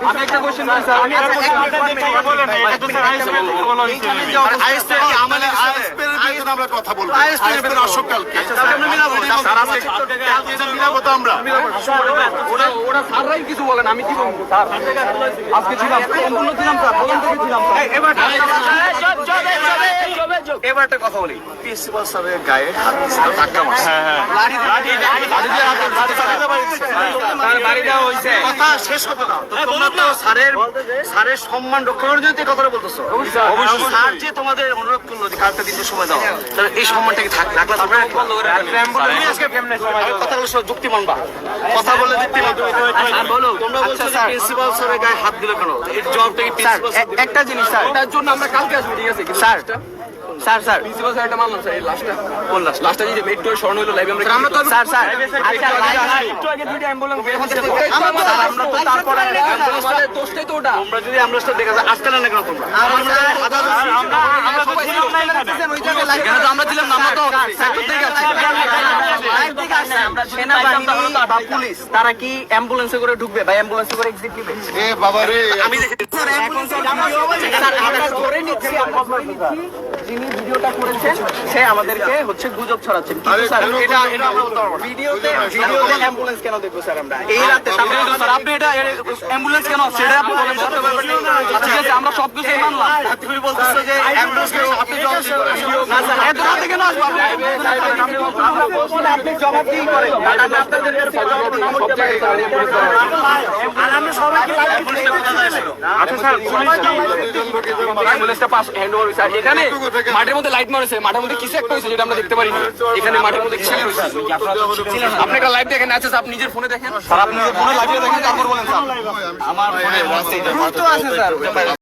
আমি একটা কোশ্চেন করি স্যার, আমি একটা কোশ্চেন বলেন না, এটা তো স্যার আইএসপি বলা হইছে। আইএসপি আমাদের আইএসপি এর বিরুদ্ধে আমরা কথা বলবো। আইএসপি এর অশোক কালকে আমরা মিলাবো স্যার, আজকে মিলাবো তো আমরা। ওরা স্যাররাই কিছু বলেন, আমি কি বলবো স্যার? আজকে ছিলাম, সম্পূর্ণ ছিলাম স্যার, বলেন থেকে ছিলাম স্যার। এবার একটা কথা বলি, প্রিন্সিপাল স্যারের গায়ে হাত দিছিল, ধাক্কা মারছে। লাঠি দিয়ে হাত বাড়ি দেওয়া হয়েছে। কথা শেষ হতো না। তো তোমরা তো স্যারের সম্মান রক্ষা করার জন্য এই কথাটা বলতেছো। অবশ্যই স্যার যে তোমাদের অনুরোধ করলো যে কালকে দিতে সময় দাও, তাহলে এই সম্মানটা কি রাখলা তোমরা? তুমি আজকে কথাগুলো সব যুক্তি মানবা, কথা বলে যুক্তি মানবা। তোমরা বলছো যে প্রিন্সিপাল স্যারের গায়ে হাত দিলে কেন? এর জবাবটা কি প্রিন্সিপাল স্যার? একটা জিনিস স্যার, এটার জন্য আমরা কালকে আসবো, ঠিক আছে? স্যার স্যার প্রিন্সিপাল স্যার এটা মানলাম স্যার, এই লাস্টটা কোন লাস্টটা যে মেট্রো স্বর্ণ হলো লাইভে আমরা স্যার আচ্ছা একটু আগে দুইটা অ্যাম্বুলেন্স বের হতে আমরা তো তারপরে আমাদের দোষটাই তো ওটা। তোমরা যদি অ্যাম্বুলেন্সটা দেখা যায় আসতে না কেন তোমরা? আমরা সবাই ছিলাম না, এখানে তো আমরা ছিলাম না, আমরা তো সেক্টর থেকে আসছি, লাইভ থেকে আসছি। সেনাবাহিনী বা পুলিশ তারা কি অ্যাম্বুলেন্সে করে ঢুকবে বা অ্যাম্বুলেন্সে করে এক্সিট দিবে? এ বাবা রে, আমি দেখেছি স্যার, এখন স্যার আমরা ধরে নিচ্ছি, আমরা ধরে নিচ্ছি যিনি ভিডিওটা করেছেন সে আমাদেরকে হচ্ছে গুজব ছড়াচ্ছেন। কিন্তু স্যার এটা আমরা বলতে পারবো না। ভিডিওতে অ্যাম্বুলেন্স কেন দেখবো স্যার আমরা এই রাতে? স্যার আপনি এটা অ্যাম্বুলেন্স কেন সেটা আপনি বলেন, করতে পারবেন না? ঠিক আছে, আমরা সব কিছু মানলাম। তুমি বলতেছো যে অ্যাম্বুলেন্স আপনি জবাব দিবেন না স্যার, এত রাতে কেন আসবো? আপনি জবাব দিয়ে করেন, আমি আপনাদের সব জায়গায় আর আমরা সবাইকে আচ্ছা স্যার, অ্যাম্বুলেন্সটা পাস হ্যান্ড ওভার স্যার। এখানে মাঠের মধ্যে লাইট মারছে, মাঠের মধ্যে কিছু একটা হয়েছে যেটা আমরা দেখতে পারিনি। এখানে মাঠের মধ্যে কিছু হয়েছে, আপনি একটা লাইভ দেখেন। আচ্ছা আপনি নিজের ফোনে দেখেন স্যার, আপনি নিজের ফোনে লাইভে দেখেন, তারপর বলেন স্যার। আমার ফোনে আছে স্যার।